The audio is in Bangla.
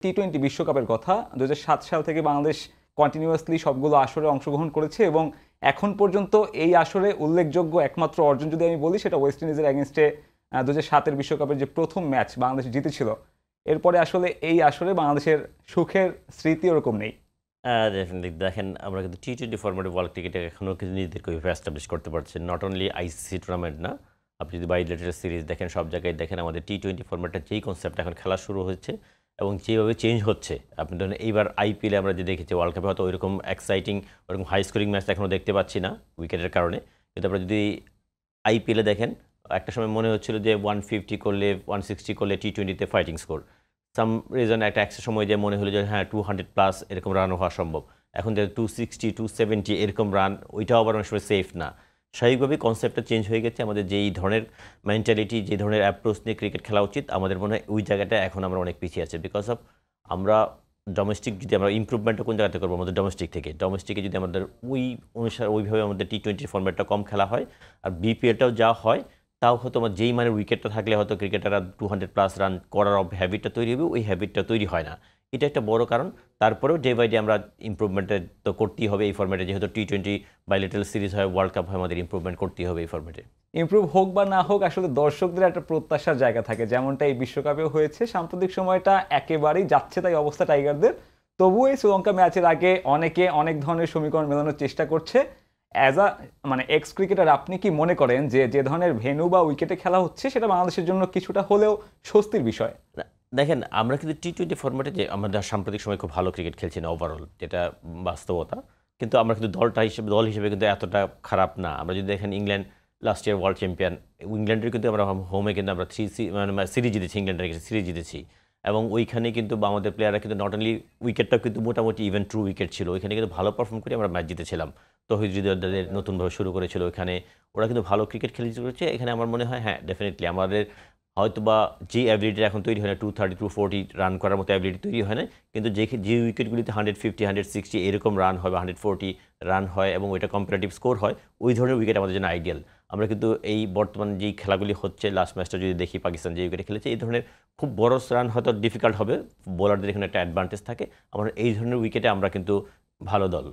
টি-20 বিশ্বকাপের কথা। 2007 সাল থেকে বাংলাদেশ কন্টিনিউয়াসলি সবগুলো আসরে অংশগ্রহণ করেছে এবং এখন পর্যন্ত এই আসরে উল্লেখযোগ্য একমাত্র অর্জন যদি আমি বলি সেটা ওয়েস্ট ইন্ডিজের এগেনস্টে 2007-এর বিশ্বকাপের যে প্রথম ম্যাচ বাংলাদেশ জিতেছিল। এরপরে আসলে এই আসরে বাংলাদেশের সুখের স্মৃতি ওরকম নেই। ডেফিনেটলি দেখেন আমরা কিন্তু টি-20 ফরম্যাটে ওয়ার্ল্ড ক্রিকেটে এখনও কিন্তু নিজেদেরকে ওইভাবে এস্টাবলিশ করতে পারছি। নট অনলি আইসিসি টুর্নামেন্ট না, আপনি যদি বাইলেটারাল সিরিজ দেখেন, সব জায়গায় দেখেন আমাদের টি-20 ফরম্যাটটা যেই কনসেপ্ট এখন খেলা শুরু হচ্ছে এবং যেভাবে চেঞ্জ হচ্ছে, আপনি ধরেন এইবার আইপিএলে আমরা যে দেখেছি, ওয়ার্ল্ড কাপে হয়তো ওইরকম এক্সাইটিং ওরকম হাই স্কোরিং ম্যাচ এখনও দেখতে পাচ্ছি না উইকেটের কারণে। কিন্তু আপনারা যদি আইপিএলে দেখেন, একটা সময় মনে হচ্ছিল যে 150 করলে 160 করলে টি-20তে ফাইটিং স্কোর, সাম রিজন একটা সময় যে মনে হলো যে হ্যাঁ 200+ এরকম রান হওয়া সম্ভব। এখন যে 260 270 এরকম রান, ওইটাও আবার অনেক সময় সেফ না। স্বাভাবিকভাবেই কনসেপ্টটা চেঞ্জ হয়ে গেছে। আমাদের যেই ধরনের মেন্টালিটি, যে ধরনের অ্যাপ্রোচ নিয়ে ক্রিকেট খেলা উচিত, আমাদের মনে হয় ওই জায়গাটা এখন আমরা অনেক পিছিয়ে আছি। বিকজ অফ আমরা ডোমেস্টিক, যদি আমরা ইম্প্রুভমেন্টটা কোন জায়গাতে করবো, আমাদের ডোমেস্টিকে যদি আমাদের ওই অনুসারে ওইভাবে আমাদের টি-20 ফরম্যাটটা কম খেলা হয়, আর বিপিএলটাও যা হয়, তাও হয়তো আমার যেই মানে উইকেটটা থাকলে হয়তো ক্রিকেটাররা 200+ রান করার হ্যাবিটটা তৈরি হবে, ওই হ্যাবিটটা তৈরি হয় না। এটা একটা বড় কারণ। তারপরেও ডে বাই ডে আমরা ইম্প্রুভমেন্টটা তো করতেই হবে এই ফরম্যাটে, যেহেতু টি-20 বাইলেটারাল সিরিজ হয়, ওয়ার্ল্ড কাপ হয়, আমাদের ইম্প্রুভমেন্ট করতেই হবে এই ফরম্যাটে। ইমপ্রুভ হোক বা না হোক, আসলে দর্শকদের একটা প্রত্যাশার জায়গা থাকে, যেমনটা এই বিশ্বকাপেও হয়েছে। সাম্প্রতিক সময়টা একেবারেই যাচ্ছে তাই অবস্থা টাইগারদের। তবুও এই শ্রীলঙ্কা ম্যাচের আগে অনেকে অনেক ধরনের সমীকরণ মেলানোর চেষ্টা করছে। অ্যাজ আ এক্স ক্রিকেটার, আপনি কি মনে করেন যে যে ধরনের ভেন্যু বা উইকেটে খেলা হচ্ছে সেটা বাংলাদেশের জন্য কিছুটা হলেও স্বস্তির বিষয়? দেখেন, আমরা কিন্তু টি-20 ফরম্যাটে যে আমাদের সাম্প্রতিক সময় খুব ভালো ক্রিকেট খেলছি না ওভারঅল, যেটা বাস্তবতা। কিন্তু আমরা কিন্তু দল হিসেবে কিন্তু এতটা খারাপ না। আমরা যদি দেখেন, England last year world champion, ইংল্যান্ডের কিন্তু আমরা হোমে কিন্তু আমরা সিরিজ জিতেছি, ইংল্যান্ডের সিরিজ জিতেছি। এবং ওইখানে কিন্তু আমাদের প্লেয়াররা কিন্তু নট অনলি উইকেটটাও কিন্তু মোটামুটি ইভেন ট্রু উইকেট ছিল, ওইখানে কিন্তু ভালো পারফর্ম করে আমরা ম্যাচ জিতেছিলাম। তৌহিদ হৃদয়দের নতুনভাবে শুরু করেছিল ওইখানে, ওরা কিন্তু ভালো ক্রিকেট খেলে করেছে। এখানে আমার মনে হয় হ্যাঁ ডেফিনেটলি আমাদের হয়তোবা যে অ্যাবিলিটিটা এখন তৈরি হয় না, 230 240 রান করার মতো অ্যাবিলিটি তৈরি হয় না, কিন্তু যে উইকেটগুলিতে 150 160 এরকম রান হয় বা 140 রান হয় এবং ওইটা কম্পারেটিভ স্কোর হয়, ওই ধরনের উইকেট আমাদের জন্য আইডিয়াল। আমরা কিন্তু এই বর্তমান যেই খেলাগুলি হচ্ছে, লাস্ট ম্যাচটা যদি দেখি, পাকিস্তান যে উইকেটে খেলেছে, এই ধরনের খুব বড় রান হয়তো ডিফিকাল্ট হবে, বোলারদের এখানে একটা অ্যাডভান্টেজ থাকে। আমরা এই ধরনের উইকেটে আমরা কিন্তু ভালো দল।